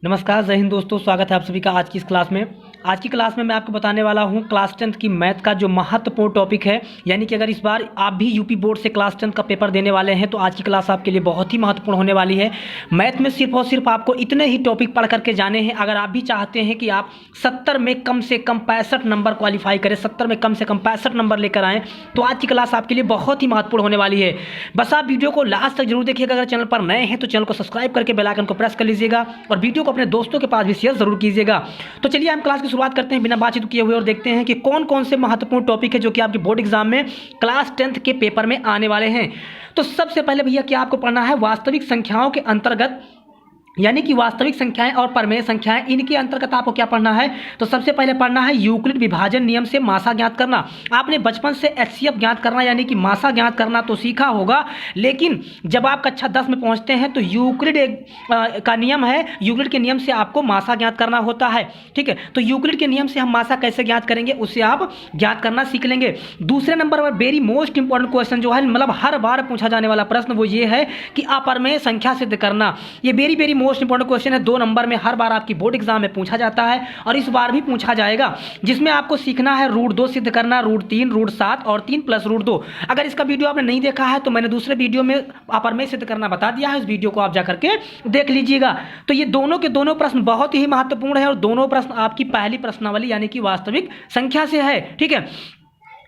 नमस्कार, जय हिंद दोस्तों। स्वागत है आप सभी का आज की इस क्लास में। आज की क्लास में मैं आपको बताने वाला हूं क्लास 10th की मैथ का जो महत्वपूर्ण टॉपिक है, यानी कि अगर इस बार आप भी यूपी बोर्ड से क्लास 10th का पेपर देने वाले हैं तो आज की क्लास आपके लिए बहुत ही महत्वपूर्ण होने वाली है। मैथ में सिर्फ और सिर्फ आपको इतने ही टॉपिक पढ़ करके जाने हैं। अगर आप भी चाहते हैं कि आप 70 में कम से कम 65 नंबर क्वालिफाई करें, 70 में कम से कम 65 नंबर लेकर आएँ, तो आज की क्लास आपके लिए बहुत ही महत्वपूर्ण होने वाली है। बस आप वीडियो को लास्ट तक जरूर देखिएगा। अगर चैनल पर नए हैं तो चैनल को सब्सक्राइब करके बेल आइकन को प्रेस कर लीजिएगा और वीडियो को अपने दोस्तों के पास भी शेयर जरूर कीजिएगा। तो चलिए हम क्लास की शुरुआत करते हैं बिना बातचीत किए हुए और देखते हैं कि कौन कौन से महत्वपूर्ण टॉपिक है जो कि आपके बोर्ड एग्जाम में क्लास 10th के पेपर में आने वाले हैं। तो सबसे पहले भैया क्या आपको पढ़ना है, वास्तविक संख्याओं के अंतर्गत, यानी कि वास्तविक संख्याएं और परमेय संख्याएं, इनके अंतर्गत आपको क्या पढ़ना है। तो सबसे पहले पढ़ना है यूक्लिड विभाजन नियम से मासा ज्ञात करना। आपने बचपन से एचसीएफ ज्ञात करना यानी कि मासा ज्ञात करना तो सीखा होगा, लेकिन जब आप कक्षा 10 में पहुंचते हैं तो यूक्लिड का नियम है, यूक्लिड के नियम से आपको मासा ज्ञात करना होता है। ठीक है, तो यूक्लिड के नियम से हम मासा कैसे ज्ञात करेंगे उससे आप ज्ञात करना सीख लेंगे। दूसरे नंबर पर वेरी मोस्ट इंपॉर्टेंट क्वेश्चन जो है, मतलब हर बार पूछा जाने वाला प्रश्न, वो ये है कि अपरमेय संख्या सिद्ध करना। ये वेरी मोस्ट इंपॉर्टेंट क्वेश्चन है, 2 नंबर में हर बार आपकी बोर्ड एग्जाम में पूछा जाता है और इस बार भी पूछा जाएगा, जिसमें आपको सीखना है √2 सिद्ध करना, √3, √7 और 3 + √2। अगर इसका वीडियो आपने नहीं देखा है तो मैंने दूसरे वीडियो में अपरमेय सिद्ध करना बता दिया है, उस वीडियो को आप जाकर के देख लीजिएगा। तो ये दोनों के दोनों प्रश्न बहुत ही महत्वपूर्ण है और दोनों प्रश्न आपकी पहली प्रश्नावली यानी कि वास्तविक संख्या से है। ठीक है,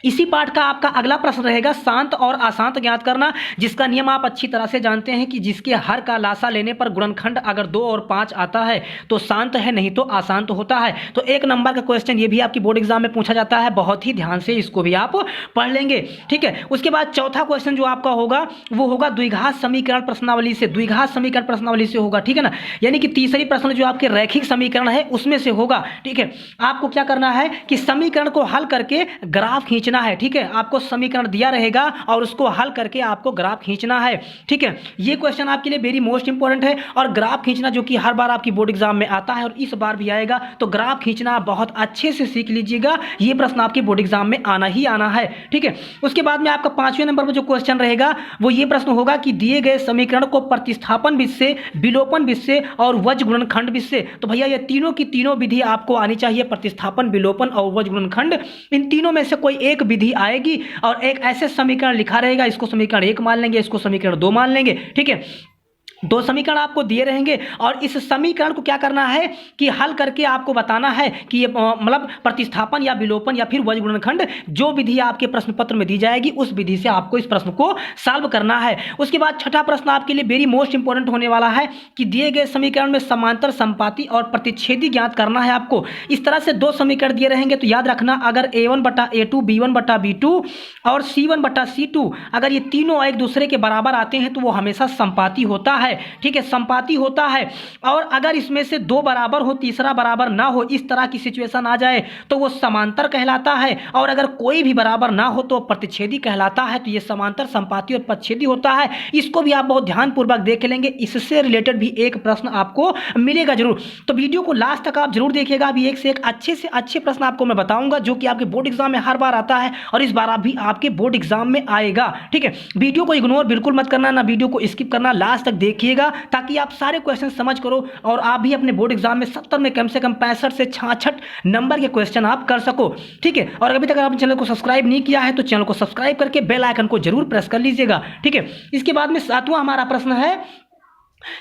इसी पाठ का आपका अगला प्रश्न रहेगा शांत और अशांत ज्ञात करना, जिसका नियम आप अच्छी तरह से जानते हैं कि जिसके हर का लासा लेने पर गुणनखंड अगर 2 और 5 आता है तो शांत है, नहीं तो अशांत होता है। तो 1 नंबर का क्वेश्चन ये भी आपकी बोर्ड एग्जाम में पूछा जाता है, बहुत ही ध्यान से इसको भी आप पढ़ लेंगे। ठीक है, उसके बाद चौथा क्वेश्चन जो आपका होगा वो होगा द्विघात समीकरण प्रश्नावली से, द्विघात समीकरण प्रश्नावली से होगा। ठीक है ना, यानी कि तीसरी प्रश्न जो आपके रैखिक समीकरण है उसमें से होगा। ठीक है, आपको क्या करना है कि समीकरण को हल करके ग्राफ खींचना है। ठीक है, आपको समीकरण दिया रहेगा और उसको हल करके आपको ग्राफ खींचना है। ठीक है, ये क्वेश्चन आपके लिए वेरी मोस्ट इंपॉर्टेंट है और ग्राफ खींचना जो कि हर बार आपकी बोर्ड एग्जाम में आता है और इस बार भी आएगा, तो ग्राफ खींचना बहुत अच्छे से सीख लीजिएगा। ये प्रश्न आपके बोर्ड एग्जाम में आना ही आना है। ठीक है, उसके बाद में आपका 5वें नंबर पर जो क्वेश्चन रहेगा वो ये प्रश्न होगा कि दिए गए समीकरण को प्रतिस्थापन विधि से, विलोपन विधि से और वज्र गुणनखंड विधि से। तो भैया ये तीनों की तीनों विधि आपको आनी चाहिए, प्रतिस्थापन, विलोपन और वज्र गुणनखंड। इन तीनों में से कोई एक विधि आएगी और एक ऐसे समीकरण लिखा रहेगा, इसको समीकरण 1 मान लेंगे, इसको समीकरण 2 मान लेंगे। ठीक है, 2 समीकरण आपको दिए रहेंगे और इस समीकरण को क्या करना है कि हल करके आपको बताना है कि ये मतलब प्रतिस्थापन या विलोपन या फिर वज्र गुणनखंड, जो विधि आपके प्रश्न पत्र में दी जाएगी उस विधि से आपको इस प्रश्न को सॉल्व करना है। उसके बाद छठा प्रश्न आपके लिए वेरी मोस्ट इंपॉर्टेंट होने वाला है कि दिए गए समीकरण में समांतर, संपाती और प्रतिच्छेदी ज्ञात करना है आपको। इस तरह से 2 समीकरण दिए रहेंगे तो याद रखना, अगर a1/a2, b1/b2 और c1/c2 अगर ये तीनों एक दूसरे के बराबर आते हैं तो वो हमेशा संपाती होता है। ठीक है, संपाती होता है। और अगर इसमें से 2 बराबर हो, तीसरा बराबर ना हो, इस तरह की सिचुएशन आ जाए तो वो समांतर कहलाता है। और अगर कोई भी बराबर ना हो तो प्रतिच्छेदी कहलाता है। तो ये समांतर, संपाती और प्रतिच्छेदी होता है। इसको भी आप बहुत ध्यानपूर्वक देख लेंगे, इससे रिलेटेड भी एक प्रश्न आपको मिलेगा जरूर। तो वीडियो को लास्ट तक आप जरूर देखिएगा, अभी एक से एक अच्छे से अच्छे प्रश्न आपको मैं बताऊंगा जो कि आपके बोर्ड एग्जाम में हर बार आता है और इस बार भी आपके बोर्ड एग्जाम में आएगा। ठीक है, वीडियो को इग्नोर बिल्कुल मत करना, ना वीडियो को स्किप करना, लास्ट तक देखिएगा ताकि आप सारे क्वेश्चन समझ करो और आप भी अपने बोर्ड एग्जाम में 70 में कम से कम 65 से 66 नंबर के क्वेश्चन आप कर सको। ठीक है, और अभी तक आपने चैनल को सब्सक्राइब नहीं किया है तो चैनल को सब्सक्राइब करके बेल आइकन को जरूर प्रेस कर लीजिएगा। ठीक है, इसके बाद में 7वां हमारा प्रश्न है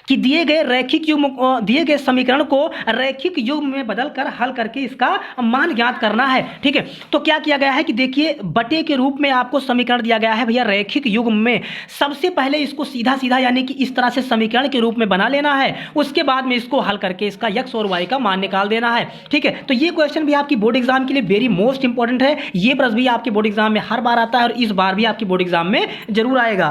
कि दिए गए रैखिक युग्म, दिए गए समीकरण को रैखिक युग्म में बदलकर हल करके इसका मान ज्ञात करना है। ठीक है, तो क्या किया गया है कि देखिए बटे के रूप में आपको समीकरण दिया गया है भैया रैखिक युग्म में। सबसे पहले इसको सीधा सीधा यानी कि इस तरह से समीकरण के रूप में बना लेना है, उसके बाद में इसको हल करके इसका x और y का मान निकाल देना है। ठीक है, तो ये क्वेश्चन भी आपकी बोर्ड एग्जाम के लिए वेरी मोस्ट इंपॉर्टेंट है। ये प्रश्न भी आपके बोर्ड एग्जाम में हर बार आता है और इस बार भी आपकी बोर्ड एग्जाम में जरूर आएगा।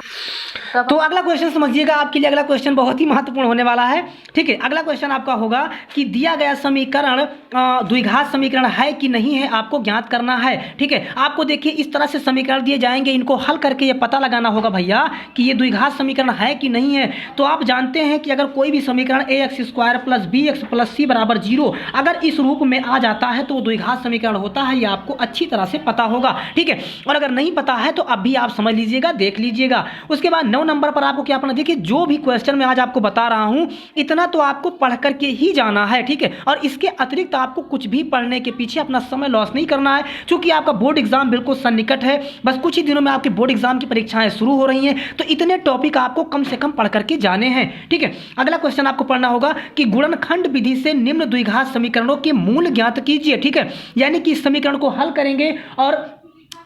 तो अगला क्वेश्चन समझिएगा, आपके लिए अगला क्वेश्चन बहुत ही महत्वपूर्ण होने वाला है। ठीक है, अगला क्वेश्चन आपका होगा कि दिया गया समीकरण द्विघात समीकरण है कि नहीं है, आपको ज्ञात करना है। ठीक है, आपको देखिए इस तरह से समीकरण दिए जाएंगे, इनको हल करके ये पता लगाना होगा भैया कि ये द्विघात समीकरण है कि नहीं है। तो आप जानते हैं कि अगर कोई भी समीकरण ax² + bx + c = 0 अगर इस रूप में आ जाता है तो वो द्विघात समीकरण होता है, ये आपको अच्छी तरह से पता होगा। ठीक है, और अगर नहीं पता है तो अब भी आप समझ लीजिएगा, देख लीजिएगा। उसके बाद 9 नंबर पर आपको क्या पढ़ना, देखिए जो भी क्वेश्चन में आज आप आपको बता रहा हूं इतना तो आपको पढ़ करके ही जाना है, ठीक है। और इसके अतिरिक्त आपको कुछ भी पढ़ने के पीछे अपना समय लॉस नहीं करना है, क्योंकि आपका बोर्ड एग्जाम बिल्कुल सन्निकट है। बस कुछ ही दिनों में आपके बोर्ड एग्जाम की परीक्षाएं शुरू हो रही हैं, तो इतने टॉपिक आपको कम से कम पढ़ करके जाने हैं, ठीक है। अगला क्वेश्चन आपको पढ़ना होगा कि गुणनखंड विधि से निम्न द्विघात समीकरणों के मूल ज्ञात कीजिए, ठीक है। यानी कि इस समीकरण को हल करेंगे और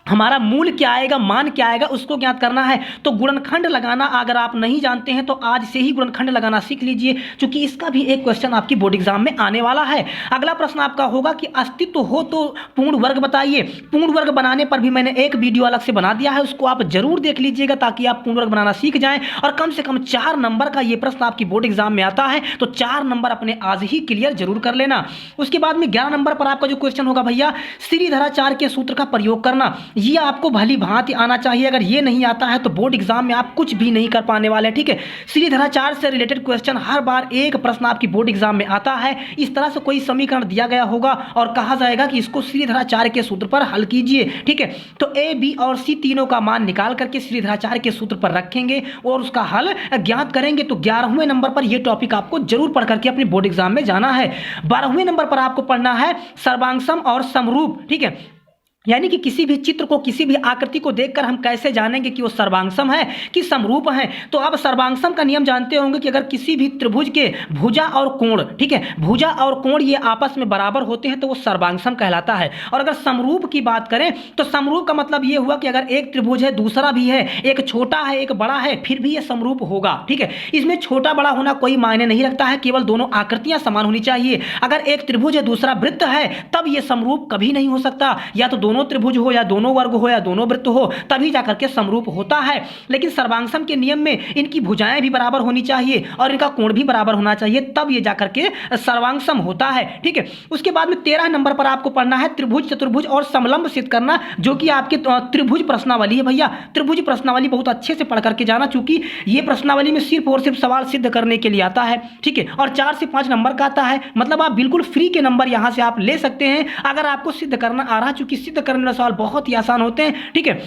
हमारा मूल क्या आएगा, मान क्या आएगा, उसको ज्ञात करना है। तो गुणनखंड लगाना अगर आप नहीं जानते हैं तो आज से ही गुणनखंड लगाना सीख लीजिए, क्योंकि इसका भी एक क्वेश्चन आपकी बोर्ड एग्जाम में आने वाला है। अगला प्रश्न आपका होगा कि अस्तित्व हो तो पूर्ण वर्ग बताइए। पूर्ण वर्ग बनाने पर भी मैंने एक वीडियो अलग से बना दिया है, उसको आप जरूर देख लीजिएगा ताकि आप पूर्ण वर्ग बनाना सीख जाएं। और कम से कम 4 नंबर का ये प्रश्न आपकी बोर्ड एग्जाम में आता है, तो 4 नंबर अपने आज ही क्लियर जरूर कर लेना। उसके बाद में 11 नंबर पर आपका जो क्वेश्चन होगा भैया, श्रीधराचार्य के सूत्र का प्रयोग करना। ये आपको भली भांति आना चाहिए, अगर ये नहीं आता है तो बोर्ड एग्जाम में आप कुछ भी नहीं कर पाने वाले, ठीक है। श्रीधराचार्य से रिलेटेड क्वेश्चन हर बार एक प्रश्न आपकी बोर्ड एग्जाम में आता है। इस तरह से कोई समीकरण दिया गया होगा और कहा जाएगा कि इसको श्रीधराचार्य के सूत्र पर हल कीजिए, ठीक है। तो ए, बी और सी तीनों का मान निकाल करके श्रीधराचार्य के सूत्र पर रखेंगे और उसका हल ज्ञात करेंगे। तो 11वें नंबर पर यह टॉपिक आपको जरूर पढ़ करके अपने बोर्ड एग्जाम में जाना है। 12वें नंबर पर आपको पढ़ना है सर्वांगसम और समरूप, ठीक है। यानी कि किसी भी चित्र को, किसी भी आकृति को देखकर हम कैसे जानेंगे कि वो सर्वांगसम है कि समरूप है। तो आप सर्वांगसम का नियम जानते होंगे कि अगर किसी भी त्रिभुज के भुजा और कोण, ठीक है, भुजा और कोण ये आपस में बराबर होते हैं तो वो सर्वांगसम कहलाता है। और अगर समरूप की बात करें तो समरूप का मतलब ये हुआ कि अगर एक त्रिभुज है, दूसरा भी है, एक छोटा है एक बड़ा है, फिर भी ये समरूप होगा, ठीक है। इसमें छोटा बड़ा होना कोई मायने नहीं रखता है, केवल दोनों आकृतियां समान होनी चाहिए। अगर एक त्रिभुज है दूसरा वृत्त है तब ये समरूप कभी नहीं हो सकता, या तो दोनों त्रिभुज हो या दोनों वर्ग हो या दोनों वृत्त हो, तभी जाकर के समरूप होता है। लेकिन सर्वांगसम के नियम में इनकी भुजाएं भी बराबर होनी चाहिए और इनका कोण भी बराबर होना चाहिए, तब ये जाकर के सर्वांगसम होता है, ठीक है। उसके बाद में 13 नंबर पर आपको पढ़ना है त्रिभुज चतुर्भुज और समलंब सिद्ध करना, जो कि आपके त्रिभुज प्रश्नावली है भैया। त्रिभुज प्रश्नावली बहुत अच्छे से पढ़ करके जाना, चूंकि ये प्रश्नावली में सिर्फ और सिर्फ सवाल सिद्ध करने के लिए आता है, ठीक है। और 4 से 5 नंबर का आता है, मतलब आप बिल्कुल फ्री के नंबर यहां से आप ले सकते हैं अगर आपको सिद्ध करना आ रहा है, चूंकि सिद्ध करने सवाल बहुत ही आसान होते हैं, ठीक है।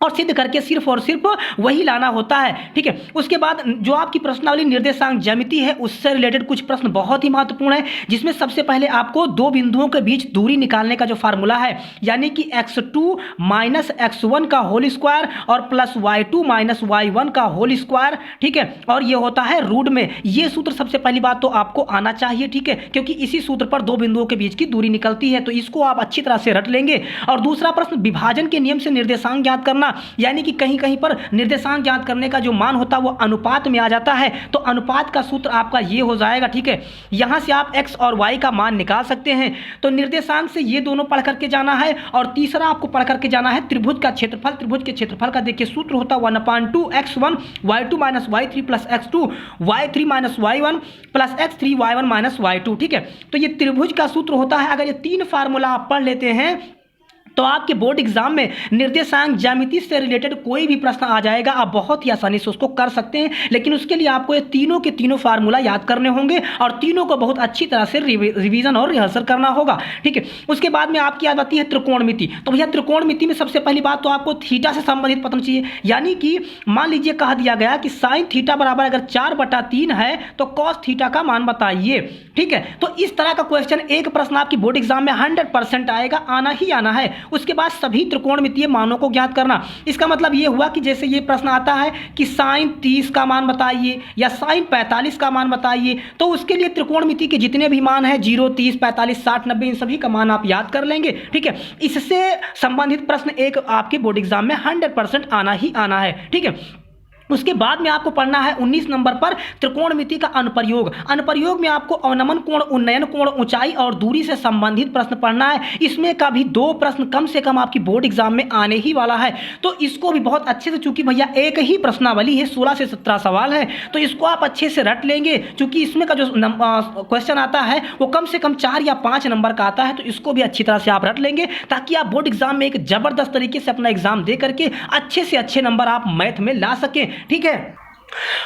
और सिद्ध करके सिर्फ और सिर्फ वही लाना होता है, ठीक है। उसके बाद जो आपकी प्रश्नावली निर्देशांक ज्यामिति है उससे रिलेटेड कुछ प्रश्न बहुत ही महत्वपूर्ण है, जिसमें सबसे पहले आपको दो बिंदुओं के बीच दूरी निकालने का जो फार्मूला है, यानी कि x2 माइनस x1 का होल स्क्वायर और प्लस y2 माइनस y1 का होल स्क्वायर, ठीक है। और ये होता है रूट में। ये सूत्र सबसे पहली बात तो आपको आना चाहिए, ठीक है, क्योंकि इसी सूत्र पर दो बिंदुओं के बीच की दूरी निकलती है, तो इसको आप अच्छी तरह से रट लेंगे। और दूसरा प्रश्न विभाजन के नियम से निर्देशांक ज्ञात करना, यानी कि कहीं कहीं पर निर्देशांक ज्ञात करने का जो मान होता है वो अनुपात में आ जाता है, तो अनुपात का सूत्र आपका ये हो जाएगा, ठीक है। यहां से आप x और y का मान निकाल सकते हैं। तो निर्देशांक से ये दोनों पढ़ करके जाना है। और तीसरा आपको पढ़ करके जाना है त्रिभुज का क्षेत्रफल। त्रिभुज के क्षेत्रफल का देखिए सूत्र होता है 1/2 x1 y2 minus y3 plus x2 y3 minus y1 plus x3 y1 minus y2, ठीक है। तो ये त्रिभुज का सूत्र होता है। अगर ये 3 फार्मूला आप पढ़ लेते हैं तो आपके बोर्ड एग्जाम में निर्देशांक ज्यामिति से रिलेटेड कोई भी प्रश्न आ जाएगा, आप बहुत ही आसानी से उसको कर सकते हैं। लेकिन उसके लिए आपको ये तीनों के तीनों फार्मूला याद करने होंगे और तीनों को बहुत अच्छी तरह से रिवीजन और रिहर्सल करना होगा, ठीक है। उसके बाद में आपकी याद आती है त्रिकोणमिति। तो भैया त्रिकोणमिति में सबसे पहली बात तो आपको थीटा से संबंधित पता चाहिए, यानी कि मान लीजिए कहा दिया गया कि साइन थीटा बराबर अगर 4/3 है तो कॉस थीटा का मान बताइए, ठीक है। तो इस तरह का क्वेश्चन एक प्रश्न आपकी बोर्ड एग्जाम में 100% आएगा, आना ही आना है। उसके बाद सभी त्रिकोणमितीय मानों को ज्ञात करना। इसका मतलब यह हुआ कि जैसे ये प्रश्न आता है कि साइन 30 का मान बताइए या साइन 45 का मान बताइए, तो उसके लिए त्रिकोणमिति के जितने भी मान हैं 0, 30, 45, 60, 90 इन सभी का मान आप याद कर लेंगे, ठीक है। इससे संबंधित प्रश्न एक आपके बोर्ड एग्जाम में 100% आना ही आना है, ठीक है। उसके बाद में आपको पढ़ना है 19 नंबर पर त्रिकोणमिति का अनुप्रयोग। अनुप्रयोग में आपको अवनमन कोण, उन्नयन कोण, ऊंचाई और दूरी से संबंधित प्रश्न पढ़ना है। इसमें का भी 2 प्रश्न कम से कम आपकी बोर्ड एग्जाम में आने ही वाला है, तो इसको भी बहुत अच्छे से, चूंकि भैया एक ही प्रश्नावली है, 16 से 17 सवाल है, तो इसको आप अच्छे से रट लेंगे। चूंकि इसमें का जो क्वेश्चन आता है वो कम से कम 4 या 5 नंबर का आता है, तो इसको भी अच्छी तरह से आप रट लेंगे ताकि आप बोर्ड एग्जाम में एक जबरदस्त तरीके से अपना एग्जाम दे करके अच्छे से अच्छे नंबर आप मैथ में ला सकें, ठीक है।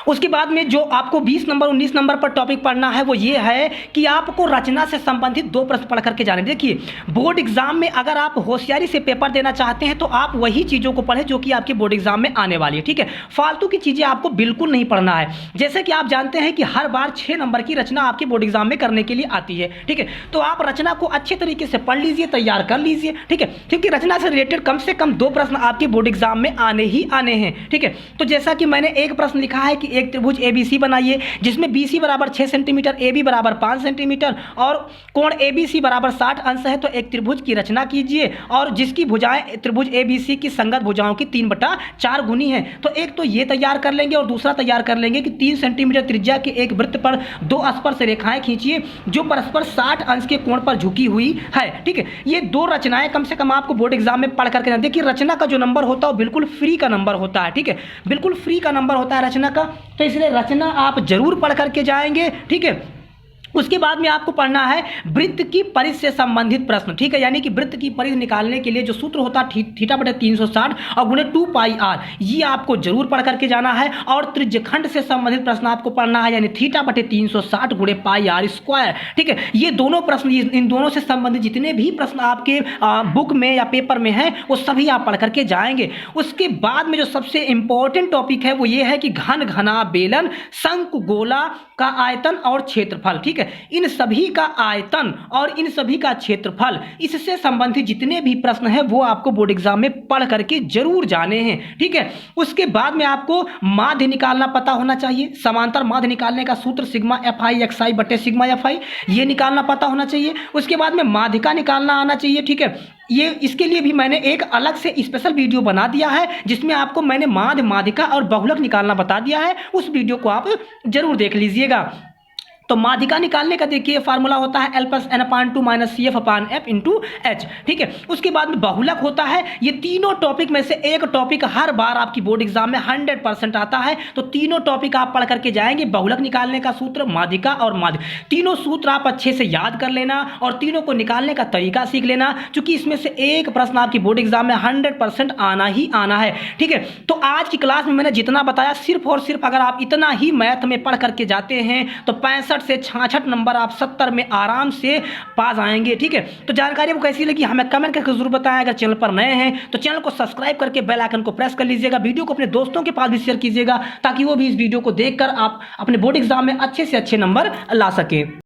उसके बाद में जो आपको 20 नंबर 19 नंबर पर टॉपिक पढ़ना है वो ये है कि आपको रचना से संबंधित 2 प्रश्न पढ़ करके जाने। देखिए, बोर्ड एग्जाम में अगर आप होशियारी से पेपर देना चाहते हैं तो आप वही चीज़ों को पढ़ें जो कि आपके बोर्ड एग्जाम में आने वाली है, ठीक है। फालतू की चीज़ें आपको बिल्कुल नहीं पढ़ना है। जैसे कि आप जानते हैं कि हर बार 6 नंबर की रचना आपके बोर्ड एग्जाम में करने के लिए आती है, ठीक है। तो आप रचना को अच्छे तरीके से पढ़ लीजिए, तैयार कर लीजिए, ठीक है, क्योंकि रचना से रिलेटेड कम से कम 2 प्रश्न आपके बोर्ड एग्जाम में आने ही आने हैं, ठीक है। तो जैसा कि मैंने एक प्रश्न लिखा है कि एक त्रिभुज ABC बनाइए जिसमें BC बराबर 6 सेंटीमीटर, AB बराबर 5 सेंटीमीटर और कोण ABC बराबर 60 अंश है, तो एक त्रिभुज की रचना कीजिए और जिसकी भुजाएं त्रिभुज ABC की संगत भुजाओं की 3/4 गुनी है। तो एक तो ये तैयार कर लेंगे और दूसरा तैयार कर लेंगे कि 3 सेंटीमीटर त्रिज्या के एक वृत्त पर 2 स्पर्श रेखाएं खींचिए जो परस्पर 60 अंश के कोण पर झुकी हुई है, ठीक है। ये 2 रचनाएं कम से कम आपको बोर्ड एग्जाम में पढ़ करके देखिए, रचना का जो नंबर होता है वो बिल्कुल फ्री का नंबर होता है, ठीक है, बिल्कुल फ्री का नंबर होता है रचना का। तो इसलिए रचना आप जरूर पढ़ करके जाएंगे, ठीक है। उसके बाद में आपको पढ़ना है वृत्त की परिधि से संबंधित प्रश्न, ठीक है, यानी कि वृत्त की परिधि निकालने के लिए जो सूत्र होता है θ/360 और गुणे 2πr, ये आपको जरूर पढ़ करके जाना है। और त्रिज्यखंड से संबंधित प्रश्न आपको पढ़ना है, यानी θ/360 गुणे πr², ठीक है। ये दोनों प्रश्न, इन दोनों से संबंधित जितने भी प्रश्न आपके बुक में या पेपर में हैं वो सभी आप पढ़ करके जाएंगे। उसके बाद में जो सबसे इंपॉर्टेंट टॉपिक है वो ये है कि घन घना बेलन शंकु गोला का आयतन और क्षेत्रफल, ठीक है। इन सभी का आयतन और इन सभी का क्षेत्रफल, इससे संबंधित जितने भी प्रश्न हैं वो आपको बोर्ड एग्जाम में पढ़ करके जरूर जाने हैं, ठीक है। उसके बाद में आपको माध्य निकालना पता होना चाहिए। समांतर माध्य निकालने का सूत्र सिग्मा FI बटे सिग्मा FI, ये निकालना पता होना चाहिए। उसके बाद में माध्यिका निकालना आना चाहिए, ठीक है। ये इसके लिए भी मैंने एक अलग से स्पेशल वीडियो बना दिया है जिसमें आपको मैंने माध्य, माध्यिका और बहुलक निकालना बता दिया है। उस वीडियो को आप जरूर देख लीजिएगा। तो माध्यिका निकालने का देखिए फार्मूला होता है L + N/2 - CF/F × H, ठीक है। उसके बाद में बहुलक होता है। ये तीनों टॉपिक में से एक टॉपिक हर बार आपकी बोर्ड एग्जाम में 100% आता है, तो तीनों टॉपिक आप पढ़ करके जाएंगे। बहुलक निकालने का सूत्र, माध्यिका और माध्य, तीनों सूत्र आप अच्छे से याद कर लेना और तीनों को निकालने का तरीका सीख लेना, क्योंकि इसमें से एक प्रश्न आपकी बोर्ड एग्जाम में 100% आना ही आना है, ठीक है। तो आज की क्लास में मैंने जितना बताया, सिर्फ और सिर्फ अगर आप इतना ही मैथ में पढ़ करके जाते हैं तो 65 से 66 नंबर आप 70 में आराम से पास आएंगे, ठीक है। तो जानकारी आपको कैसी लगी हमें कमेंट करके जरूर बताएं। अगर चैनल पर नए हैं तो चैनल को सब्सक्राइब करके बेल आइकन को प्रेस कर लीजिएगा। वीडियो को अपने दोस्तों के पास भी शेयर कीजिएगा ताकि वो भी इस वीडियो को देखकर आप अपने बोर्ड एग्जाम में अच्छे से अच्छे नंबर ला सकें।